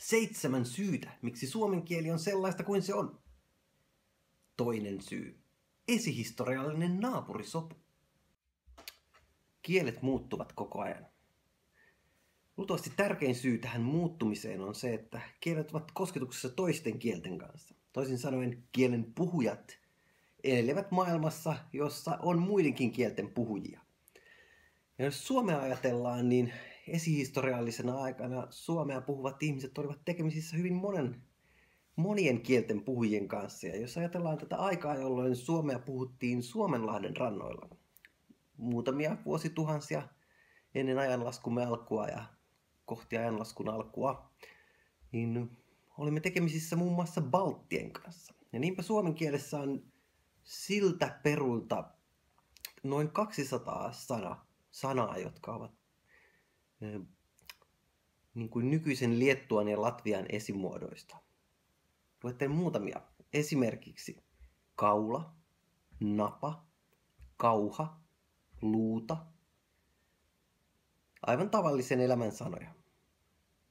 7 syytä, miksi suomen kieli on sellaista kuin se on. Toinen syy. Esihistoriallinen naapurisopu. Kielet muuttuvat koko ajan. Luultavasti tärkein syy tähän muuttumiseen on se, että kielet ovat kosketuksessa toisten kielten kanssa. Toisin sanoen kielen puhujat elävät maailmassa, jossa on muidenkin kielten puhujia. Ja jos Suomea ajatellaan, niin esihistoriallisena aikana suomea puhuvat ihmiset olivat tekemisissä hyvin monien kielten puhujien kanssa. Ja jos ajatellaan tätä aikaa, jolloin suomea puhuttiin Suomenlahden rannoilla muutamia vuosituhansia ennen ajanlaskumme alkua ja kohti ajanlaskun alkua, niin olimme tekemisissä muun muassa balttien kanssa. Ja niinpä suomen kielessä on siltä perulta noin 200 sanaa, jotka ovat niin kuin nykyisen Liettuan ja Latvian esimuodoista. Luettelen muutamia. Esimerkiksi kaula, napa, kauha, luuta. Aivan tavallisen elämän sanoja.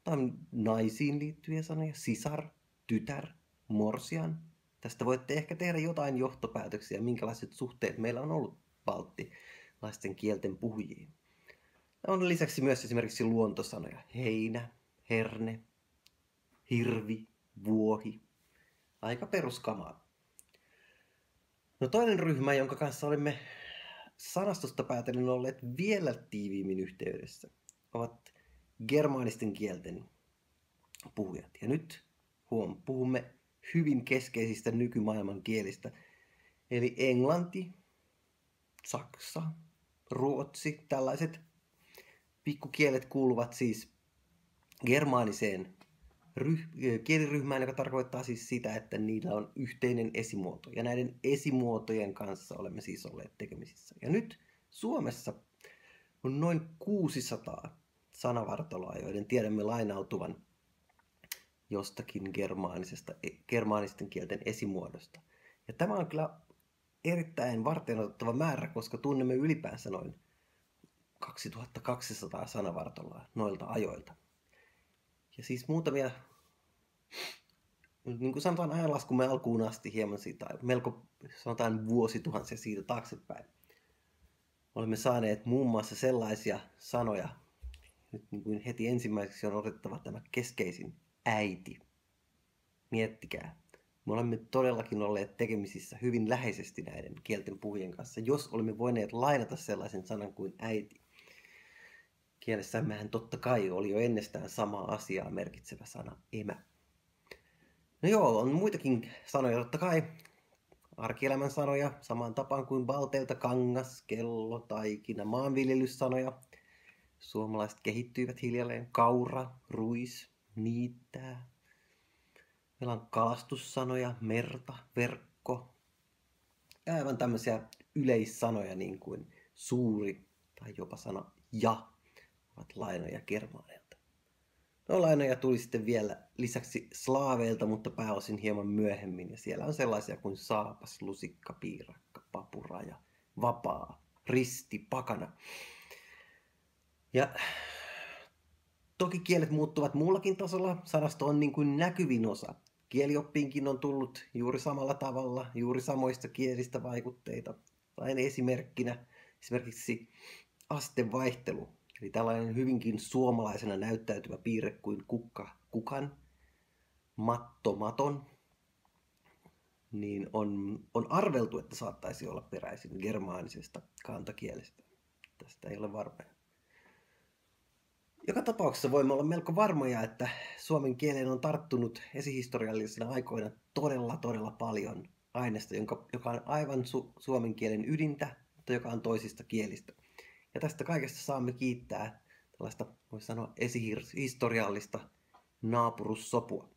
Tämä on naisiin liittyviä sanoja. Sisar, tytär, morsian. Tästä voitte ehkä tehdä jotain johtopäätöksiä, minkälaiset suhteet meillä on ollut balttilaisten kielten puhujiin. On lisäksi myös esimerkiksi luontosanoja. Heinä, herne, hirvi, vuohi. Aika peruskamaa. No toinen ryhmä, jonka kanssa olemme sanastosta päätellen olleet vielä tiiviimmin yhteydessä, ovat germaanisten kielten puhujat. Ja nyt puhumme hyvin keskeisistä nykymaailman kielistä, eli englanti, saksa, ruotsi, tällaiset pikkukielet kuuluvat siis germaaniseen kieliryhmään, joka tarkoittaa siis sitä, että niillä on yhteinen esimuoto. Ja näiden esimuotojen kanssa olemme siis olleet tekemisissä. Ja nyt Suomessa on noin 600 sanavartaloa, joiden tiedämme lainautuvan jostakin germaanisten kielten esimuodosta. Ja tämä on kyllä erittäin varteenotettava määrä, koska tunnemme ylipäänsä noin 2200 sanavartaloa noilta ajoilta. Ja siis muutamia, niin kuin sanotaan ajanlaskumme alkuun asti hieman siitä, melko sanotaan vuosituhansia siitä taaksepäin. Olemme saaneet muun muassa sellaisia sanoja, nyt niin kuin heti ensimmäiseksi on otettava tämä keskeisin äiti. Miettikää, me olemme todellakin olleet tekemisissä hyvin läheisesti näiden kielten puhujien kanssa, jos olemme voineet lainata sellaisen sanan kuin äiti. Kielessämmehän totta kai oli jo ennestään samaa asiaa merkitsevä sana emä. No joo, on muitakin sanoja totta kai. Arkielämän sanoja, samaan tapaan kuin balteilta kangas, kello, taikina, maanviljelyssanoja. Suomalaiset kehittyivät hiljalleen. Kaura, ruis, niittää. Meillä on kalastussanoja, merta, verkko. Ja aivan tämmöisiä yleissanoja niin kuin suuri tai jopa sana ja ovat lainoja germaaneilta. No lainoja tuli sitten vielä lisäksi slaaveilta, mutta pääosin hieman myöhemmin. Ja siellä on sellaisia kuin saapas, lusikka, piirakka, papuraja, vapaa, risti, pakana. Ja toki kielet muuttuvat muullakin tasolla. Sanasto on niin kuin näkyvin osa. Kielioppiinkin on tullut juuri samalla tavalla, juuri samoista kielistä vaikutteita. Vain esimerkkinä esimerkiksi astevaihtelu. Eli tällainen hyvinkin suomalaisena näyttäytyvä piirre kuin kukka, kukan, matto, maton, niin on arveltu, että saattaisi olla peräisin germaanisesta kantakielestä. Tästä ei ole varmaa. Joka tapauksessa voimme olla melko varmoja, että suomen kieleen on tarttunut esihistoriallisina aikoina todella paljon aineesta, joka on aivan suomen kielen ydintä, mutta joka on toisista kielistä. Ja tästä kaikesta saamme kiittää tällaista, voisi sanoa, esihistoriallista naapurussopua.